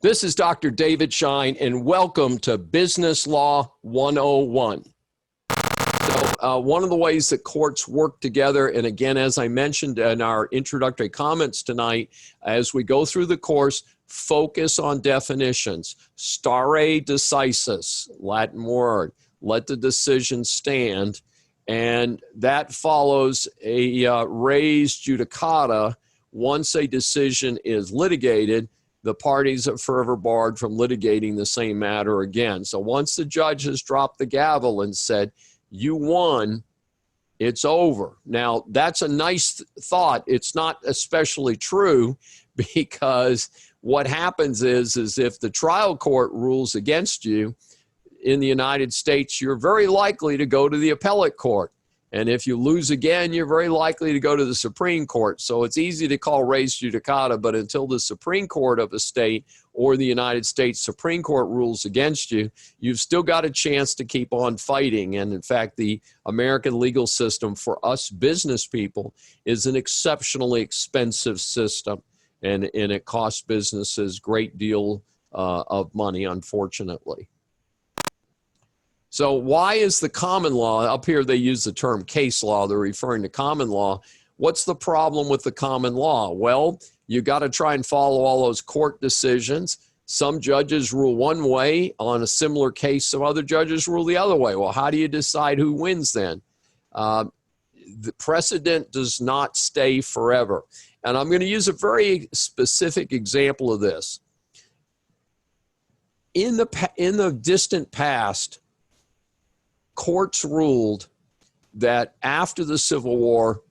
This is Dr. David Schein, and welcome to Business Law 101. So, one of the ways that courts work together, and again, as I mentioned in our introductory comments tonight, as we go through the course, focus on definitions. Stare decisis, Latin word, let the decision stand, and that follows a res judicata. Once a decision is litigated, the parties are forever barred from litigating the same matter again. So once the judge has dropped the gavel and said, you won, it's over. Now, that's a nice thought. It's not especially true, because what happens is if the trial court rules against you in the United States, you're very likely to go to the appellate court. And if you lose again, you're very likely to go to the Supreme Court. So it's easy to call res judicata, but until the Supreme Court of a state or the United States Supreme Court rules against you, you've still got a chance to keep on fighting. And in fact, the American legal system for us business people is an exceptionally expensive system, and it costs businesses a great deal of money, unfortunately. So why is the common law, up here they use the term case law, they're referring to common law. What's the problem with the common law? Well, you got to try and follow all those court decisions. Some judges rule one way on a similar case, some other judges rule the other way. Well, how do you decide who wins then? The precedent does not stay forever. And I'm going to use a very specific example of this. In the distant past, courts ruled that after the Civil War,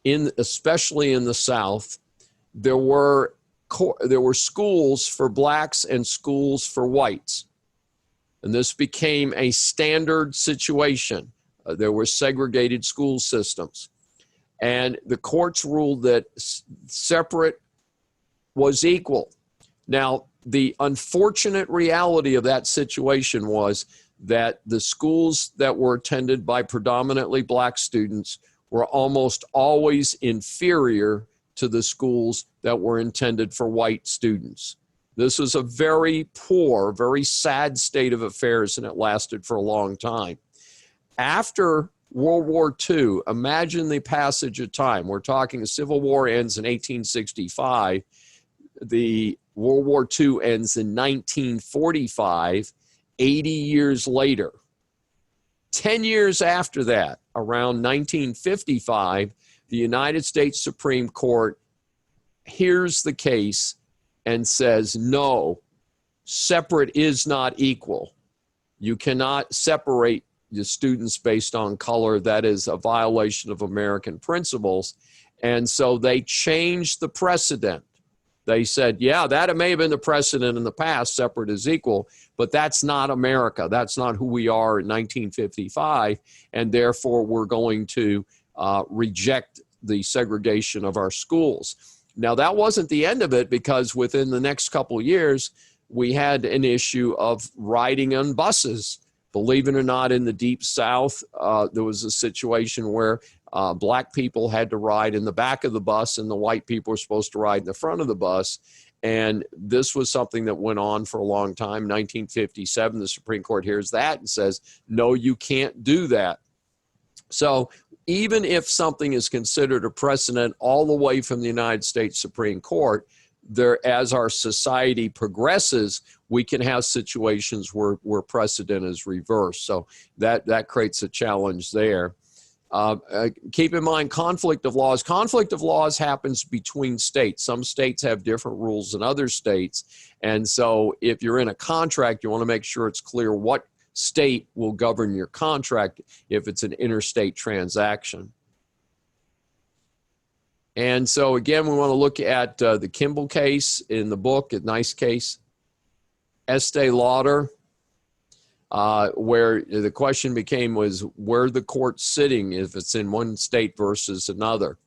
especially in the South, there were schools for blacks and schools for whites. And this became a standard situation. There were segregated school systems. And the courts ruled that separate was equal. Now, the unfortunate reality of that situation was that the schools that were attended by predominantly black students were almost always inferior to the schools that were intended for white students. This was a very poor, very sad state of affairs, and it lasted for a long time. After World War II, imagine the passage of time. We're talking the Civil War ends in 1865. The World War II ends in 1945. 80 years later, 10 years after that, around 1955, the United States Supreme Court hears the case and says, no, separate is not equal. You cannot separate the students based on color. That is a violation of American principles. And so they changed the precedent. They said, yeah, that may have been the precedent in the past, separate is equal, but that's not America. That's not who we are in 1955, and therefore we're going to reject the segregation of our schools. Now, that wasn't the end of it, because within the next couple of years, we had an issue of riding on buses. Believe it or not, in the Deep South, there was a situation where black people had to ride in the back of the bus and the white people were supposed to ride in the front of the bus. And this was something that went on for a long time. 1957, the Supreme Court hears that and says, no, you can't do that. So even if something is considered a precedent all the way from the United States Supreme Court, as our society progresses, we can have situations where precedent is reversed. So that creates a challenge there. Keep in mind, conflict of laws. Conflict of laws happens between states. Some states have different rules than other states. And so if you're in a contract, you want to make sure it's clear what state will govern your contract if it's an interstate transaction. And so again, we want to look at the Kimball case in the book, a nice case. Estee Lauder, where the question was where the court's sitting if it's in one state versus another.